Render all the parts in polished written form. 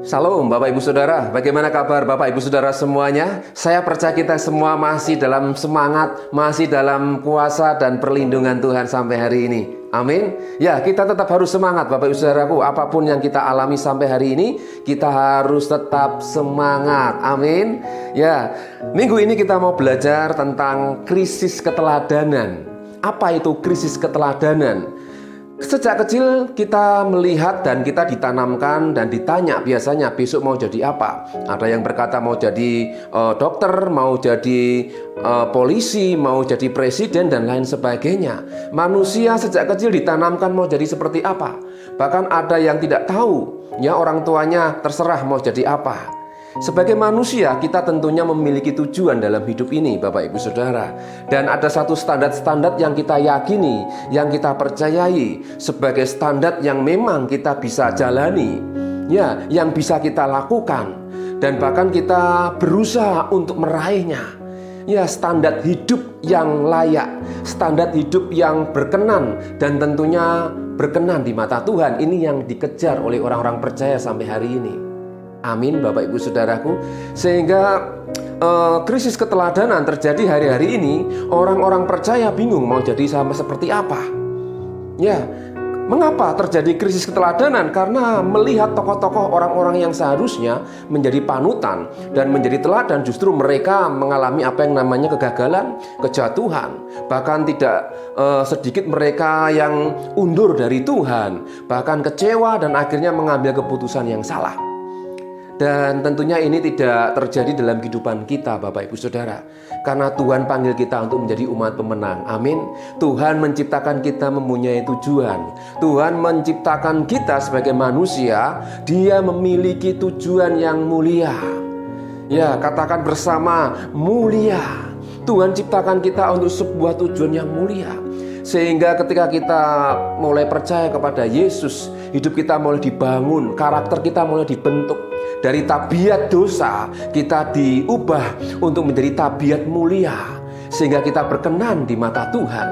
Salam Bapak Ibu Saudara, bagaimana kabar Bapak Ibu Saudara semuanya? Saya percaya kita semua masih dalam semangat, masih dalam kuasa dan perlindungan Tuhan sampai hari ini. Amin. Ya, kita tetap harus semangat Bapak Ibu Saudaraku. Apapun yang kita alami sampai hari ini, kita harus tetap semangat. Amin. Ya, minggu ini kita mau belajar tentang krisis keteladanan. Apa itu krisis keteladanan? Sejak kecil kita melihat dan kita ditanamkan dan ditanya biasanya besok mau jadi apa. Ada yang berkata mau jadi dokter, mau jadi polisi, mau jadi presiden dan lain sebagainya. Manusia sejak kecil ditanamkan mau jadi seperti apa. Bahkan ada yang tidak tahu, ya orang tuanya terserah mau jadi apa. Sebagai manusia, kita tentunya memiliki tujuan dalam hidup ini, Bapak Ibu Saudara. Dan ada satu standar-standar yang kita yakini, yang kita percayai sebagai standar yang memang kita bisa jalani, ya, yang bisa kita lakukan, dan bahkan kita berusaha untuk meraihnya. Ya, standar hidup yang layak, standar hidup yang berkenan, dan tentunya berkenan di mata Tuhan. Ini yang dikejar oleh orang-orang percaya sampai hari ini. Amin Bapak Ibu Saudaraku. Sehingga krisis keteladanan terjadi hari-hari ini. Orang-orang percaya bingung mau jadi sama seperti apa. Ya, mengapa terjadi krisis keteladanan? Karena melihat tokoh-tokoh orang-orang yang seharusnya menjadi panutan dan menjadi teladan, justru mereka mengalami apa yang namanya kegagalan, kejatuhan. Bahkan tidak sedikit mereka yang undur dari Tuhan, bahkan kecewa dan akhirnya mengambil keputusan yang salah. Dan tentunya ini tidak terjadi dalam kehidupan kita Bapak Ibu Saudara. Karena Tuhan panggil kita untuk menjadi umat pemenang. Amin. Tuhan menciptakan kita mempunyai tujuan. Tuhan menciptakan kita sebagai manusia. Dia memiliki tujuan yang mulia. Ya, katakan bersama, mulia. Tuhan ciptakan kita untuk sebuah tujuan yang mulia. Sehingga ketika kita mulai percaya kepada Yesus, hidup kita mulai dibangun, karakter kita mulai dibentuk. Dari tabiat dosa, kita diubah untuk menjadi tabiat mulia. Sehingga kita berkenan di mata Tuhan.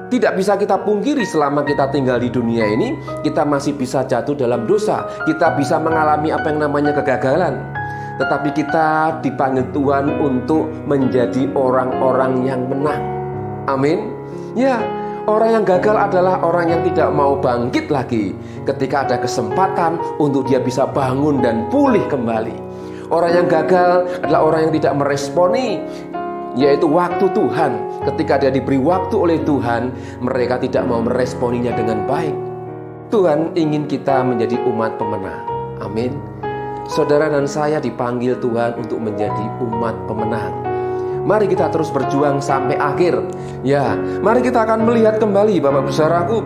Tidak bisa kita pungkiri selama kita tinggal di dunia ini, kita masih bisa jatuh dalam dosa. Kita bisa mengalami apa yang namanya kegagalan. Tetapi kita dipanggil Tuhan untuk menjadi orang-orang yang menang. Amin. Ya, orang yang gagal adalah orang yang tidak mau bangkit lagi ketika ada kesempatan untuk dia bisa bangun dan pulih kembali. Orang yang gagal adalah orang yang tidak meresponi, yaitu waktu Tuhan. Ketika dia diberi waktu oleh Tuhan, mereka tidak mau meresponinya dengan baik. Tuhan ingin kita menjadi umat pemenang. Amin. Saudara dan saya dipanggil Tuhan untuk menjadi umat pemenang. Mari kita terus berjuang sampai akhir. Ya, mari kita akan melihat kembali Bapak Ibu Saudaraku.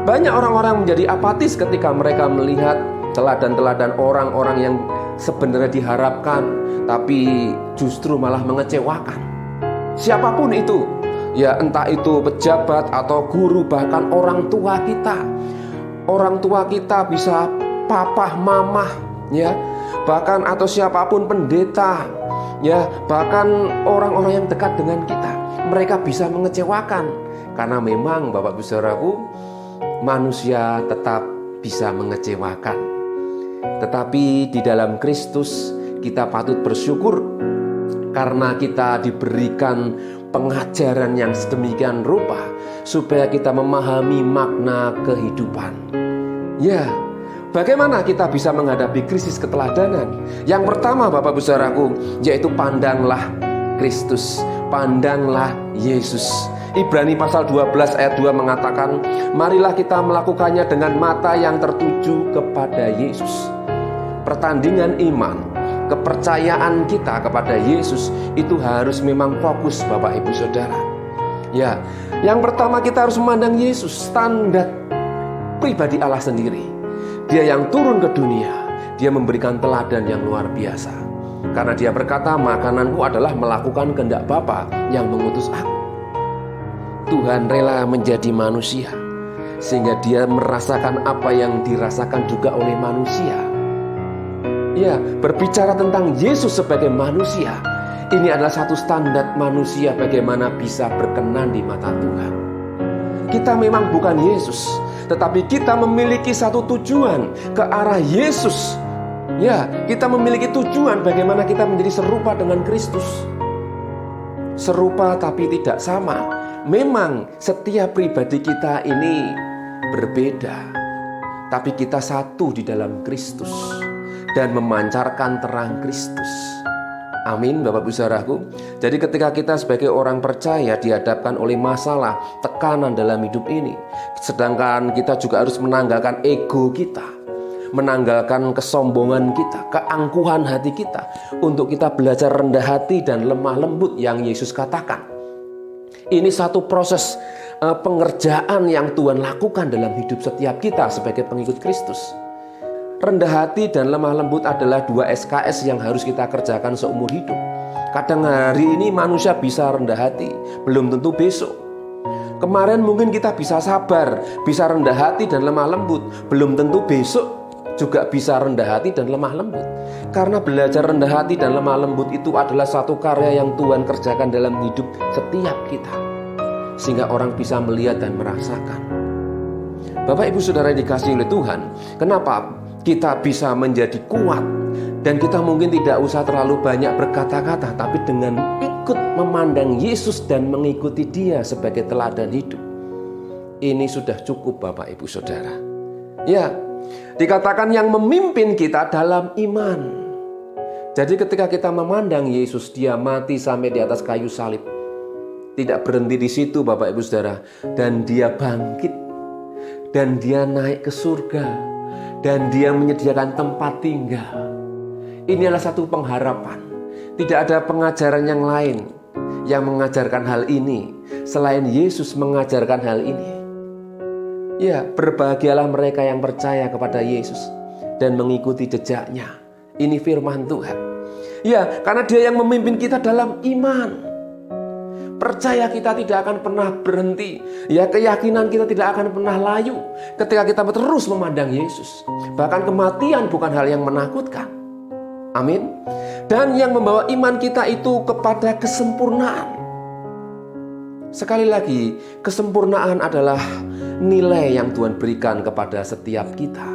Banyak orang-orang menjadi apatis ketika mereka melihat teladan-teladan orang-orang yang sebenarnya diharapkan, tapi justru malah mengecewakan. Siapapun itu, ya entah itu pejabat atau guru, bahkan orang tua kita. Orang tua kita bisa papah, mamah, ya, bahkan atau siapapun pendeta, ya, bahkan orang-orang yang dekat dengan kita, mereka bisa mengecewakan. Karena memang Bapak Ibu Saudaraku, manusia tetap bisa mengecewakan. Tetapi di dalam Kristus kita patut bersyukur karena kita diberikan pengajaran yang sedemikian rupa supaya kita memahami makna kehidupan. Ya, bagaimana kita bisa menghadapi krisis keteladanan? Yang pertama Bapak Ibu Saudaraku, yaitu pandanglah Kristus, pandanglah Yesus. Ibrani pasal 12 ayat 2 mengatakan, marilah kita melakukannya dengan mata yang tertuju kepada Yesus. Pertandingan iman, kepercayaan kita kepada Yesus itu harus memang fokus Bapak Ibu Saudara. Ya, yang pertama kita harus memandang Yesus, standar pribadi Allah sendiri. Dia yang turun ke dunia, dia memberikan teladan yang luar biasa. Karena dia berkata, makananku adalah melakukan kehendak Bapa yang mengutus aku. Tuhan rela menjadi manusia, sehingga dia merasakan apa yang dirasakan juga oleh manusia. Ya, berbicara tentang Yesus sebagai manusia, ini adalah satu standar manusia bagaimana bisa berkenan di mata Tuhan. Kita memang bukan Yesus, tetapi kita memiliki satu tujuan ke arah Yesus. Ya, kita memiliki tujuan bagaimana kita menjadi serupa dengan Kristus. Serupa tapi tidak sama. Memang setiap pribadi kita ini berbeda, tapi kita satu di dalam Kristus dan memancarkan terang Kristus. Amin, Bapak Ibu Saudaraku. Jadi ketika kita sebagai orang percaya dihadapkan oleh masalah, tekanan dalam hidup ini, sedangkan kita juga harus menanggalkan ego kita, menanggalkan kesombongan kita, keangkuhan hati kita, untuk kita belajar rendah hati dan lemah lembut yang Yesus katakan. Ini satu proses pengerjaan yang Tuhan lakukan dalam hidup setiap kita sebagai pengikut Kristus. Rendah hati dan lemah lembut adalah 2 SKS yang harus kita kerjakan seumur hidup. Kadang hari ini manusia bisa rendah hati, belum tentu besok. Kemarin mungkin kita bisa sabar, bisa rendah hati dan lemah lembut, belum tentu besok juga bisa rendah hati dan lemah lembut. Karena belajar rendah hati dan lemah lembut itu adalah satu karya yang Tuhan kerjakan dalam hidup setiap kita, sehingga orang bisa melihat dan merasakan. Bapak Ibu Saudara yang dikasihi oleh Tuhan, kenapa kita bisa menjadi kuat? Dan kita mungkin tidak usah terlalu banyak berkata-kata, tapi dengan ikut memandang Yesus dan mengikuti Dia sebagai teladan hidup, ini sudah cukup Bapak Ibu Saudara. Ya, dikatakan yang memimpin kita dalam iman. Jadi ketika kita memandang Yesus, Dia mati sampai di atas kayu salib. Tidak berhenti di situ Bapak Ibu Saudara. Dan Dia bangkit. Dan Dia naik ke surga. Dan Dia menyediakan tempat tinggal. Ini adalah satu pengharapan. Tidak ada pengajaran yang lain yang mengajarkan hal ini selain Yesus mengajarkan hal ini. Ya, berbahagialah mereka yang percaya kepada Yesus dan mengikuti jejaknya. Ini firman Tuhan. Ya, karena Dia yang memimpin kita dalam iman. Percaya kita tidak akan pernah berhenti. Ya, keyakinan kita tidak akan pernah layu ketika kita terus memandang Yesus. Bahkan kematian bukan hal yang menakutkan. Amin. Dan yang membawa iman kita itu kepada kesempurnaan. Sekali lagi, kesempurnaan adalah nilai yang Tuhan berikan kepada setiap kita.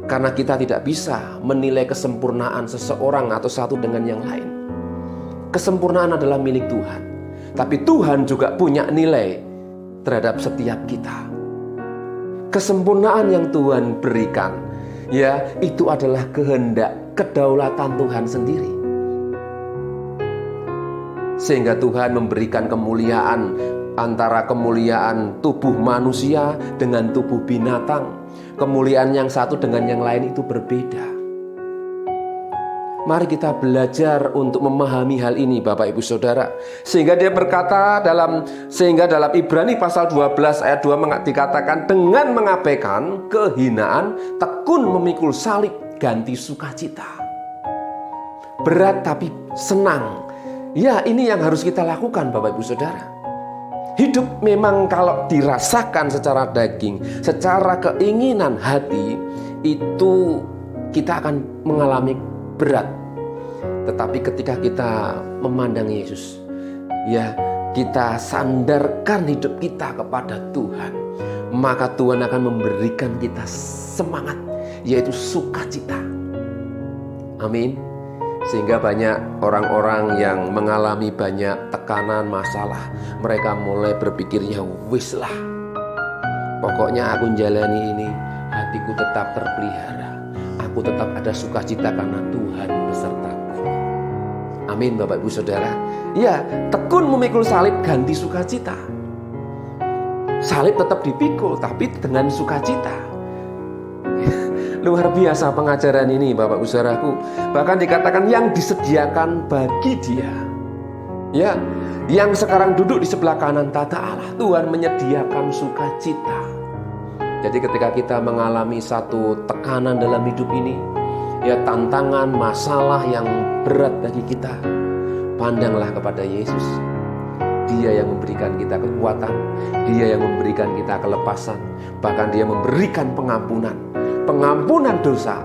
Karena kita tidak bisa menilai kesempurnaan seseorang atau satu dengan yang lain. Kesempurnaan adalah milik Tuhan. Tapi Tuhan juga punya nilai terhadap setiap kita. Kesempurnaan yang Tuhan berikan, ya, itu adalah kehendak, kedaulatan Tuhan sendiri. Sehingga Tuhan memberikan kemuliaan antara kemuliaan tubuh manusia dengan tubuh binatang. Kemuliaan yang satu dengan yang lain itu berbeda. Mari kita belajar untuk memahami hal ini Bapak Ibu Saudara. Sehingga dia berkata dalam Ibrani pasal 12 ayat 2 dikatakan, dengan mengabaikan kehinaan, tekun memikul salib, ganti sukacita. Berat tapi senang. Ya, ini yang harus kita lakukan Bapak Ibu Saudara. Hidup memang kalau dirasakan secara daging, secara keinginan hati, itu kita akan mengalami berat. Tetapi ketika kita memandang Yesus, ya, kita sandarkan hidup kita kepada Tuhan, maka Tuhan akan memberikan kita semangat, yaitu sukacita. Amin. Sehingga banyak orang-orang yang mengalami banyak tekanan, masalah, mereka mulai berpikirnya, wis lah, pokoknya aku jalani ini, hatiku tetap terpelihara, aku tetap ada sukacita karena Tuhan besertaku. Amin Bapak Ibu Saudara. Ya, tekun memikul salib, ganti sukacita. Salib tetap dipikul, tapi dengan sukacita. Luar biasa pengajaran ini Bapak Ibu Saudaraku. Bahkan dikatakan yang disediakan bagi Dia, ya, yang sekarang duduk di sebelah kanan tata Allah, Tuhan menyediakan sukacita. Jadi ketika kita mengalami satu tekanan dalam hidup ini, ya, tantangan, masalah yang berat bagi kita, pandanglah kepada Yesus. Dia yang memberikan kita kekuatan, Dia yang memberikan kita kelepasan, bahkan Dia memberikan pengampunan dosa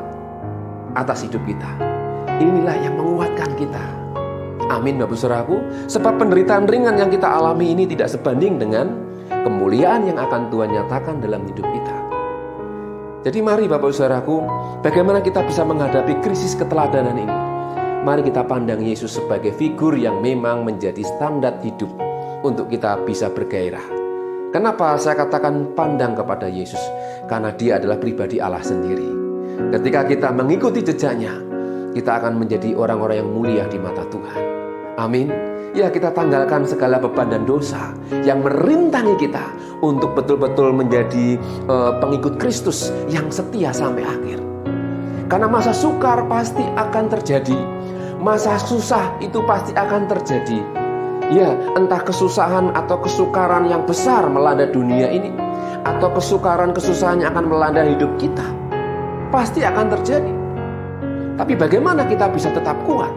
atas hidup kita. Inilah yang menguatkan kita. Amin Bapak Saudaraku. Sebab penderitaan ringan yang kita alami ini tidak sebanding dengan kemuliaan yang akan Tuhan nyatakan dalam hidup kita. Jadi mari Bapak Saudaraku, bagaimana kita bisa menghadapi krisis keteladanan ini? Mari kita pandang Yesus sebagai figur yang memang menjadi standar hidup untuk kita bisa bergairah. Kenapa saya katakan pandang kepada Yesus? Karena dia adalah pribadi Allah sendiri. Ketika kita mengikuti jejaknya, kita akan menjadi orang-orang yang mulia di mata Tuhan. Amin. Ya, kita tanggalkan segala beban dan dosa yang merintangi kita untuk betul-betul menjadi pengikut Kristus yang setia sampai akhir. Karena masa sukar pasti akan terjadi. Masa susah itu pasti akan terjadi. Ya, entah kesusahan atau kesukaran yang besar melanda dunia ini, atau kesusahan yang akan melanda hidup kita, pasti akan terjadi. Tapi bagaimana kita bisa tetap kuat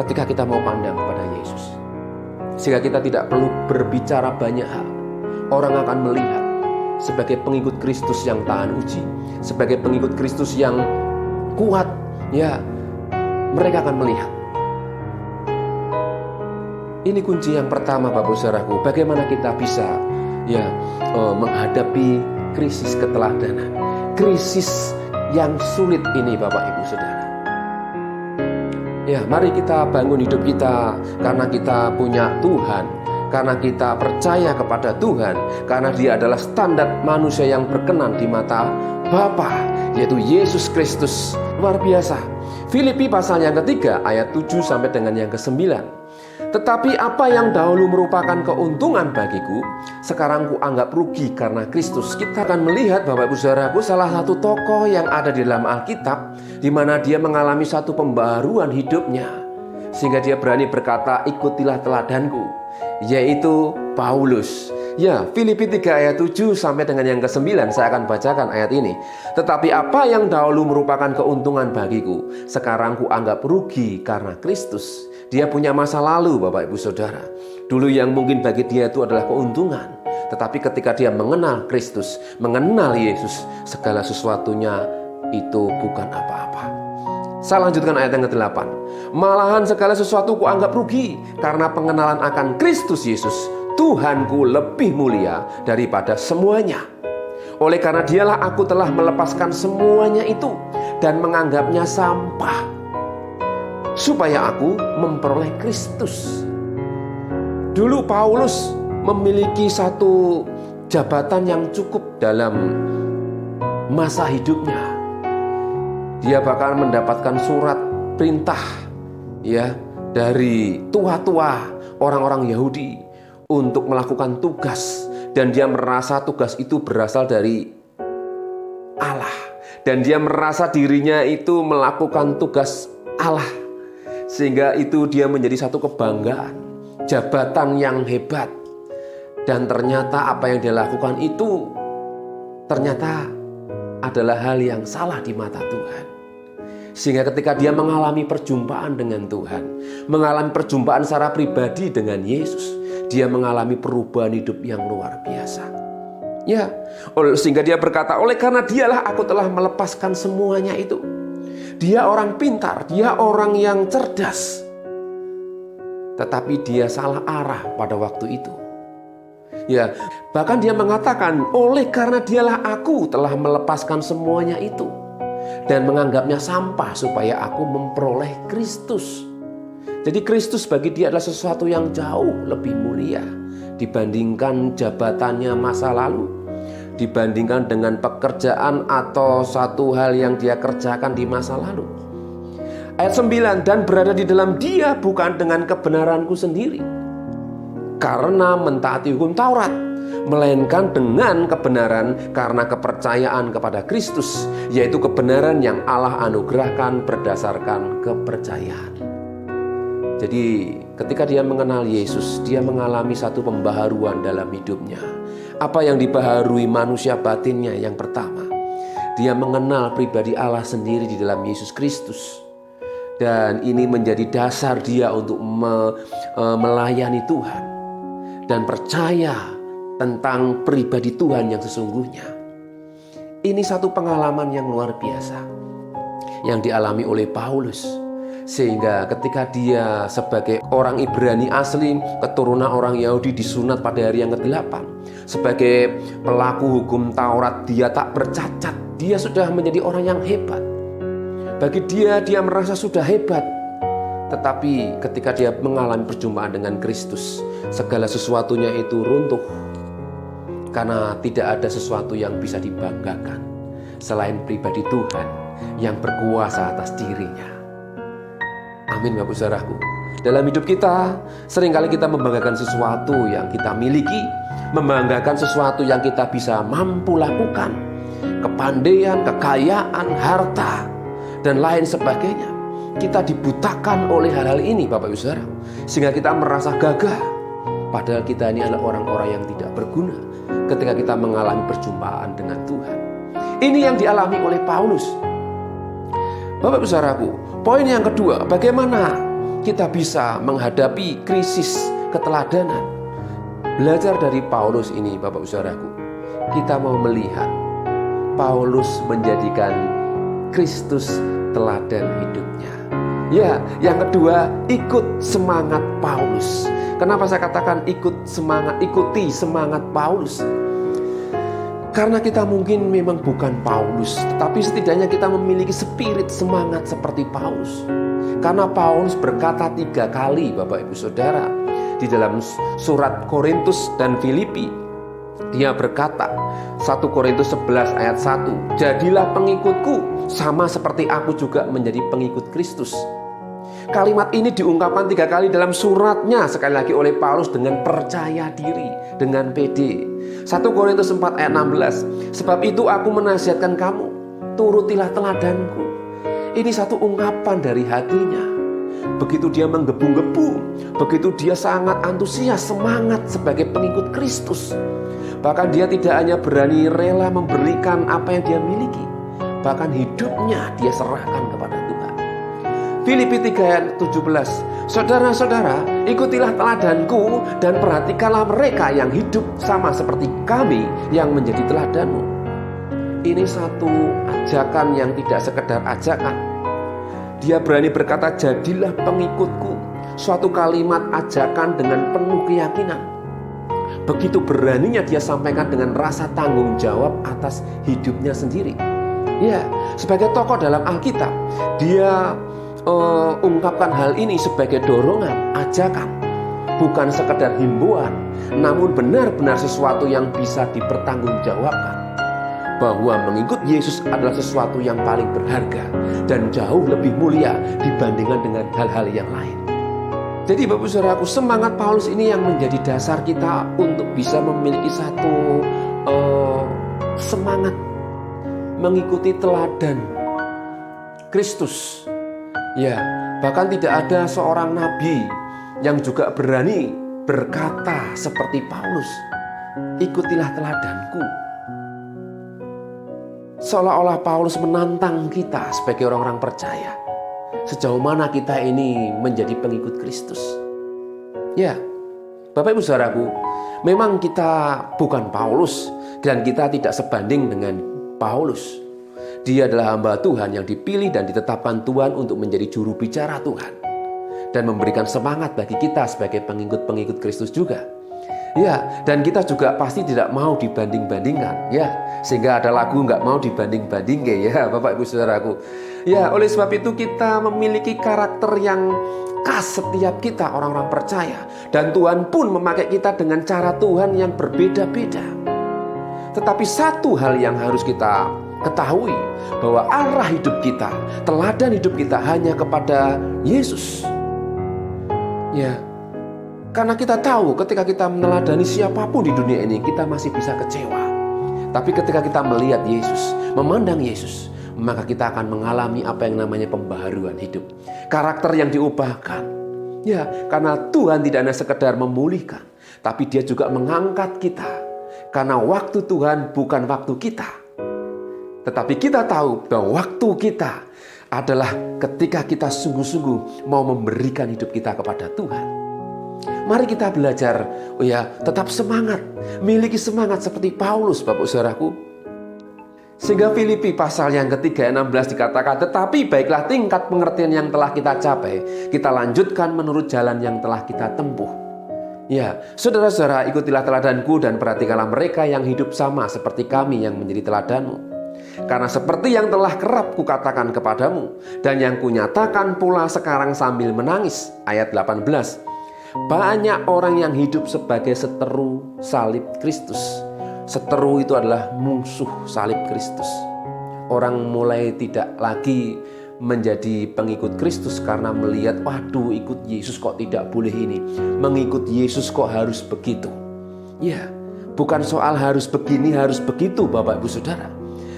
ketika kita mau pandang kepada Yesus? Sehingga kita tidak perlu berbicara banyak hal. Orang akan melihat sebagai pengikut Kristus yang tahan uji, sebagai pengikut Kristus yang kuat. Ya, mereka akan melihat. Ini kunci yang pertama Bapak Saudaraku. Bagaimana kita bisa menghadapi krisis keteladanan, krisis yang sulit ini Bapak Ibu Saudara. Ya, mari kita bangun hidup kita karena kita punya Tuhan, karena kita percaya kepada Tuhan, karena Dia adalah standar manusia yang berkenan di mata Bapa, yaitu Yesus Kristus. Luar biasa. Filipi pasal yang ketiga ayat 7 sampai dengan yang ke-9. Tetapi apa yang dahulu merupakan keuntungan bagiku, sekarang ku anggap rugi karena Kristus. Kita akan melihat Bapak Ibu Saudaraku, salah satu tokoh yang ada di dalam Alkitab, di mana dia mengalami satu pembaharuan hidupnya, sehingga dia berani berkata, ikutilah teladanku, yaitu Paulus. Ya, Filipi 3 ayat 7 sampai dengan yang ke-9, saya akan bacakan ayat ini. Tetapi apa yang dahulu merupakan keuntungan bagiku, sekarang ku anggap rugi karena Kristus. Dia punya masa lalu Bapak Ibu Saudara. Dulu yang mungkin bagi dia itu adalah keuntungan. Tetapi ketika dia mengenal Kristus, mengenal Yesus, segala sesuatunya itu bukan apa-apa. Saya lanjutkan ayat yang ke-8. Malahan segala sesuatu ku anggap rugi karena pengenalan akan Kristus Yesus, Tuhanku lebih mulia daripada semuanya. Oleh karena dialah aku telah melepaskan semuanya itu dan menganggapnya sampah, supaya aku memperoleh Kristus. Dulu Paulus memiliki satu jabatan yang cukup dalam masa hidupnya. Dia bahkan mendapatkan surat perintah dari tua-tua orang-orang Yahudi untuk melakukan tugas, dan dia merasa tugas itu berasal dari Allah, dan dia merasa dirinya itu melakukan tugas Allah, sehingga itu dia menjadi satu kebanggaan, jabatan yang hebat. Dan ternyata apa yang dia lakukan itu ternyata adalah hal yang salah di mata Tuhan. Sehingga ketika dia mengalami perjumpaan dengan Tuhan, mengalami perjumpaan secara pribadi dengan Yesus, dia mengalami perubahan hidup yang luar biasa. Ya, sehingga dia berkata, oleh karena dialah aku telah melepaskan semuanya itu. Dia orang pintar, dia orang yang cerdas. Tetapi dia salah arah pada waktu itu. Ya, bahkan dia mengatakan, oleh karena dialah aku telah melepaskan semuanya itu dan menganggapnya sampah supaya aku memperoleh Kristus. Jadi Kristus bagi dia adalah sesuatu yang jauh lebih mulia dibandingkan jabatannya masa lalu, dibandingkan dengan pekerjaan atau satu hal yang dia kerjakan di masa lalu. Ayat 9, dan berada di dalam dia bukan dengan kebenaranku sendiri, karena mentaati hukum Taurat, melainkan dengan kebenaran karena kepercayaan kepada Kristus, yaitu kebenaran yang Allah anugerahkan berdasarkan kepercayaan. Jadi ketika dia mengenal Yesus, dia mengalami satu pembaharuan dalam hidupnya. Apa yang dibaharui manusia batinnya? Yang pertama, dia mengenal pribadi Allah sendiri di dalam Yesus Kristus. Dan ini menjadi dasar dia untuk melayani Tuhan dan percaya tentang pribadi Tuhan yang sesungguhnya. Ini satu pengalaman yang luar biasa yang dialami oleh Paulus. Sehingga ketika dia sebagai orang Ibrani asli, keturunan orang Yahudi, disunat pada hari yang ke-8, sebagai pelaku hukum Taurat, dia tak bercacat, dia sudah menjadi orang yang hebat. Bagi dia merasa sudah hebat. Tetapi ketika dia mengalami perjumpaan dengan Kristus, segala sesuatunya itu runtuh. Karena tidak ada sesuatu yang bisa dibanggakan selain pribadi Tuhan yang berkuasa atas dirinya. Amin Bapak Saudaraku. Dalam hidup kita, seringkali kita membanggakan sesuatu yang kita miliki, membanggakan sesuatu yang kita bisa mampu lakukan, kepandaian, kekayaan, harta, dan lain sebagainya. Kita dibutakan oleh hal-hal ini Bapak Ibu Saudara, sehingga kita merasa gagah. Padahal kita ini adalah orang-orang yang tidak berguna ketika kita mengalami perjumpaan dengan Tuhan. Ini yang dialami oleh Paulus. Bapak Ibu Saudaraku, poin yang kedua, bagaimana kita bisa menghadapi krisis keteladanan? Belajar dari Paulus ini Bapak Ibu Saudaraku, kita mau melihat Paulus menjadikan Kristus teladan hidupnya. Ya, yang kedua, ikut semangat Paulus. Kenapa saya katakan ikuti semangat Paulus? Karena kita mungkin memang bukan Paulus, tetapi setidaknya kita memiliki spirit semangat seperti Paulus. Karena Paulus berkata 3 kali Bapak Ibu Saudara di dalam surat Korintus dan Filipi. Dia berkata 1 Korintus 11 ayat 1, jadilah pengikutku sama seperti aku juga menjadi pengikut Kristus. Kalimat ini diungkapkan 3 kali dalam suratnya, sekali lagi oleh Paulus dengan percaya diri, dengan pede. 1 Korintus 4 ayat 16, sebab itu aku menasihatkan kamu, turutilah teladanku. Ini satu ungkapan dari hatinya. Begitu dia menggebu-gebu, begitu dia sangat antusias, semangat sebagai pengikut Kristus. Bahkan dia tidak hanya berani rela memberikan apa yang dia miliki, bahkan hidupnya dia serahkan kepada Tuhan. Filipi 3 ayat 17, saudara-saudara, ikutilah teladanku dan perhatikanlah mereka yang hidup sama seperti kami yang menjadi teladanmu. Ini satu ajakan yang tidak sekedar ajakan. Dia berani berkata, jadilah pengikutku. Suatu kalimat ajakan dengan penuh keyakinan. Begitu beraninya dia sampaikan dengan rasa tanggung jawab atas hidupnya sendiri. Ya, sebagai tokoh dalam Alkitab, dia ungkapkan hal ini sebagai dorongan, ajakan, bukan sekedar himbauan, namun benar-benar sesuatu yang bisa dipertanggungjawabkan. Bahwa mengikut Yesus adalah sesuatu yang paling berharga dan jauh lebih mulia dibandingkan dengan hal-hal yang lain. Jadi Bapak Saudaraku, semangat Paulus ini yang menjadi dasar kita untuk bisa memiliki satu semangat mengikuti teladan Kristus. Ya, bahkan tidak ada seorang nabi yang juga berani berkata seperti Paulus, ikutilah teladanku. Seolah-olah Paulus menantang kita sebagai orang-orang percaya. Sejauh mana kita ini menjadi pengikut Kristus. Ya, Bapak Ibu Saudaraku, memang kita bukan Paulus dan kita tidak sebanding dengan Paulus. Dia adalah hamba Tuhan yang dipilih dan ditetapkan Tuhan untuk menjadi juru bicara Tuhan dan memberikan semangat bagi kita sebagai pengikut-pengikut Kristus juga. Ya, dan kita juga pasti tidak mau dibanding-bandingkan, ya, sehingga ada lagu nggak mau dibanding-bandingkan, ya, Bapak Ibu Saudaraku. Ya, oleh sebab itu kita memiliki karakter yang khas setiap kita orang-orang percaya, dan Tuhan pun memakai kita dengan cara Tuhan yang berbeda-beda. Tetapi satu hal yang harus kita ketahui, bahwa arah hidup kita, teladan hidup kita hanya kepada Yesus. Ya. Karena kita tahu ketika kita meneladani siapapun di dunia ini, kita masih bisa kecewa. Tapi ketika kita melihat Yesus, memandang Yesus, maka kita akan mengalami apa yang namanya pembaharuan hidup. Karakter yang diubahkan. Ya, karena Tuhan tidak hanya sekedar memulihkan, tapi Dia juga mengangkat kita. Karena waktu Tuhan bukan waktu kita. Tetapi kita tahu bahwa waktu kita adalah ketika kita sungguh-sungguh mau memberikan hidup kita kepada Tuhan. Mari kita belajar, tetap semangat, miliki semangat seperti Paulus, Bapak Saudaraku. Sehingga Filipi pasal yang ketiga 16 dikatakan, tetapi baiklah tingkat pengertian yang telah kita capai, kita lanjutkan menurut jalan yang telah kita tempuh. Ya, saudara-saudara, ikutilah teladanku dan perhatikanlah mereka yang hidup sama seperti kami yang menjadi teladanmu. Karena seperti yang telah kerap kukatakan kepadamu, dan yang kunyatakan pula sekarang sambil menangis. Ayat 18. Banyak orang yang hidup sebagai seteru salib Kristus. Seteru itu adalah musuh salib Kristus. Orang mulai tidak lagi menjadi pengikut Kristus karena melihat, waduh, ikut Yesus kok tidak boleh ini, mengikut Yesus kok harus begitu. Ya, bukan soal harus begini, harus begitu Bapak Ibu Saudara.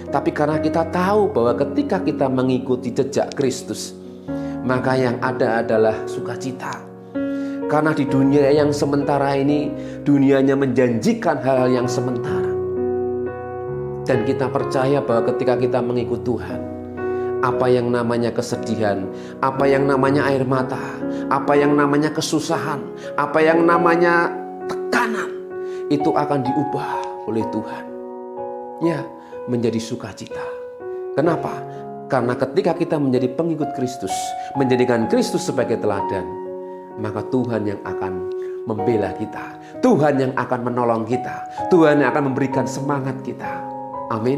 Tapi karena kita tahu bahwa ketika kita mengikuti jejak Kristus, maka yang ada adalah sukacita. Karena di dunia yang sementara ini, dunianya menjanjikan hal-hal yang sementara. Dan kita percaya bahwa ketika kita mengikut Tuhan, apa yang namanya kesedihan, apa yang namanya air mata, apa yang namanya kesusahan, apa yang namanya tekanan, itu akan diubah oleh Tuhan. Ya, menjadi sukacita. Kenapa? Karena ketika kita menjadi pengikut Kristus, menjadikan Kristus sebagai teladan, maka Tuhan yang akan membela kita, Tuhan yang akan menolong kita, Tuhan yang akan memberikan semangat kita. Amin.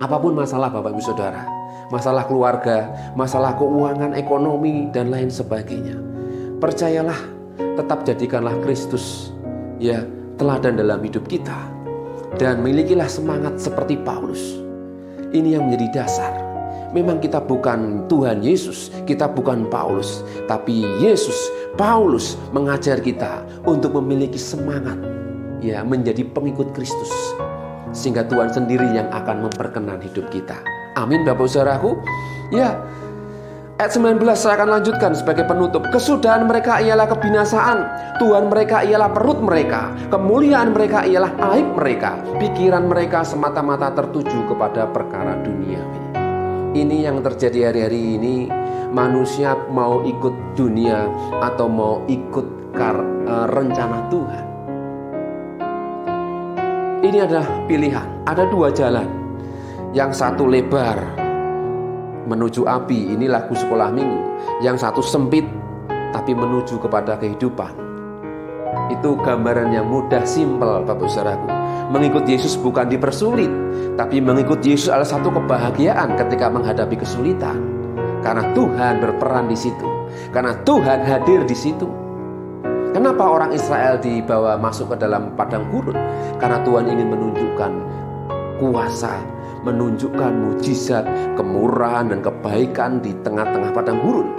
Apapun masalah Bapak Ibu Saudara, masalah keluarga, masalah keuangan, ekonomi, dan lain sebagainya, percayalah, tetap jadikanlah Kristus ya teladan dalam hidup kita. Dan milikilah semangat seperti Paulus. Ini yang menjadi dasar. Memang kita bukan Tuhan Yesus, kita bukan Paulus, tapi Yesus, Paulus mengajar kita untuk memiliki semangat ya menjadi pengikut Kristus. Sehingga Tuhan sendiri yang akan memperkenan hidup kita. Amin Bapak Saudaraku. Ya, ayat 19 saya akan lanjutkan sebagai penutup. Kesudahan mereka ialah kebinasaan, Tuhan mereka ialah perut mereka, kemuliaan mereka ialah aib mereka, pikiran mereka semata-mata tertuju kepada perkara duniawi. Ini yang terjadi hari-hari ini. Manusia mau ikut dunia atau mau ikut rencana Tuhan. Ini adalah pilihan. Ada dua jalan. Yang satu lebar menuju api, ini lagu sekolah minggu. Yang satu sempit tapi menuju kepada kehidupan. Itu gambaran yang mudah, simpel Bapak Saudaraku. Mengikut Yesus bukan dipersulit, tapi mengikut Yesus adalah satu kebahagiaan ketika menghadapi kesulitan. Karena Tuhan berperan di situ. Karena Tuhan hadir di situ. Kenapa orang Israel dibawa masuk ke dalam padang gurun? Karena Tuhan ingin menunjukkan kuasa, menunjukkan mujizat, kemurahan dan kebaikan di tengah-tengah padang gurun.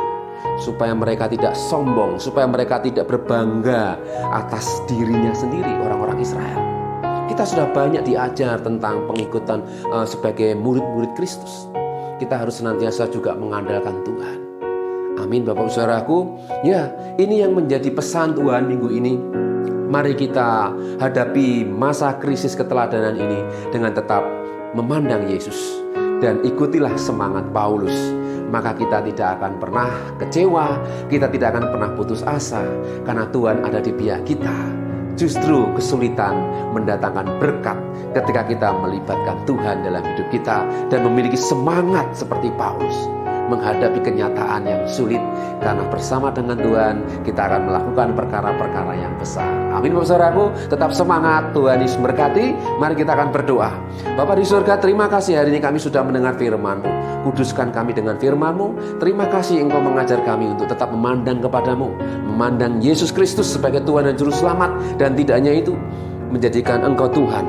Supaya mereka tidak sombong, supaya mereka tidak berbangga atas dirinya sendiri, orang-orang Israel. Kita sudah banyak diajar tentang pengikutan sebagai murid-murid Kristus. Kita harus senantiasa juga mengandalkan Tuhan. Amin Bapak Saudaraku. Ya, ini yang menjadi pesan Tuhan minggu ini. Mari kita hadapi masa krisis keteladanan ini dengan tetap memandang Yesus. Dan ikutilah semangat Paulus. Maka kita tidak akan pernah kecewa, kita tidak akan pernah putus asa. Karena Tuhan ada di pihak kita. Justru kesulitan mendatangkan berkat ketika kita melibatkan Tuhan dalam hidup kita. Dan memiliki semangat seperti Paulus menghadapi kenyataan yang sulit, karena bersama dengan Tuhan kita akan melakukan perkara-perkara yang besar. Amin Bapak Saudaraku, tetap semangat, Tuhan Yesus memberkati. Mari kita akan berdoa. Bapa di surga, terima kasih hari ini kami sudah mendengar firman-Mu. Kuduskan kami dengan firman-Mu. Terima kasih Engkau mengajar kami untuk tetap memandang kepadamu, memandang Yesus Kristus sebagai Tuhan dan Juru Selamat, dan tidak hanya itu, menjadikan Engkau Tuhan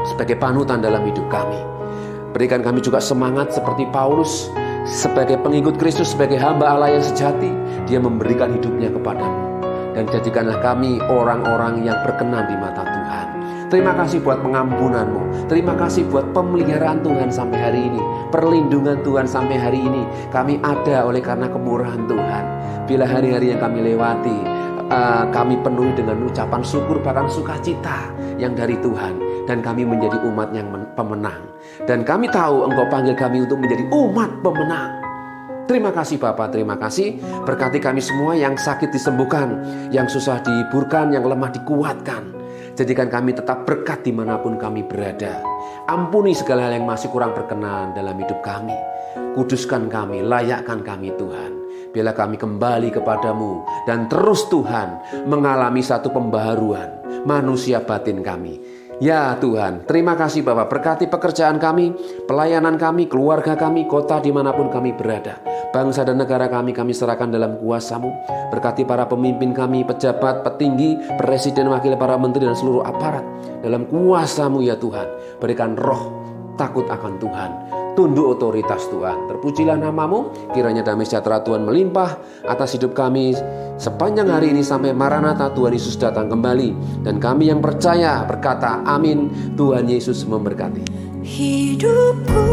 sebagai panutan dalam hidup kami. Berikan kami juga semangat seperti Paulus, sebagai pengikut Kristus, sebagai hamba Allah yang sejati. Dia memberikan hidupnya kepadamu. Dan jadikanlah kami orang-orang yang berkenan di mata Tuhan. Terima kasih buat pengampunan-Mu. Terima kasih buat pemeliharaan Tuhan sampai hari ini, perlindungan Tuhan sampai hari ini. Kami ada oleh karena kemurahan Tuhan. Bila hari-hari yang kami lewati, kami penuhi dengan ucapan syukur, bahkan sukacita yang dari Tuhan. Dan kami menjadi umat yang pemenang. Dan kami tahu Engkau panggil kami untuk menjadi umat pemenang. Terima kasih Bapa, terima kasih. Berkati kami semua, yang sakit disembuhkan, yang susah dihiburkan, yang lemah dikuatkan. Jadikan kami tetap berkat dimanapun kami berada. Ampuni segala hal yang masih kurang berkenan dalam hidup kami. Kuduskan kami, layakkan kami Tuhan. Bila kami kembali kepadamu dan terus Tuhan mengalami satu pembaharuan manusia batin kami. Ya Tuhan, terima kasih Bapak, berkati pekerjaan kami, pelayanan kami, keluarga kami, kota dimanapun kami berada. Bangsa dan negara kami serahkan dalam kuasa-Mu. Berkati para pemimpin kami, pejabat, petinggi, presiden, wakil, para menteri, dan seluruh aparat. Dalam kuasa-Mu ya Tuhan, berikan roh takut akan Tuhan, tunduk otoritas Tuhan. Terpujilah nama-Mu, kiranya damai sejahtera Tuhan melimpah atas hidup kami sepanjang hari ini sampai Maranatha Tuhan Yesus datang kembali. Dan kami yang percaya berkata amin. Tuhan Yesus memberkati. Hidupku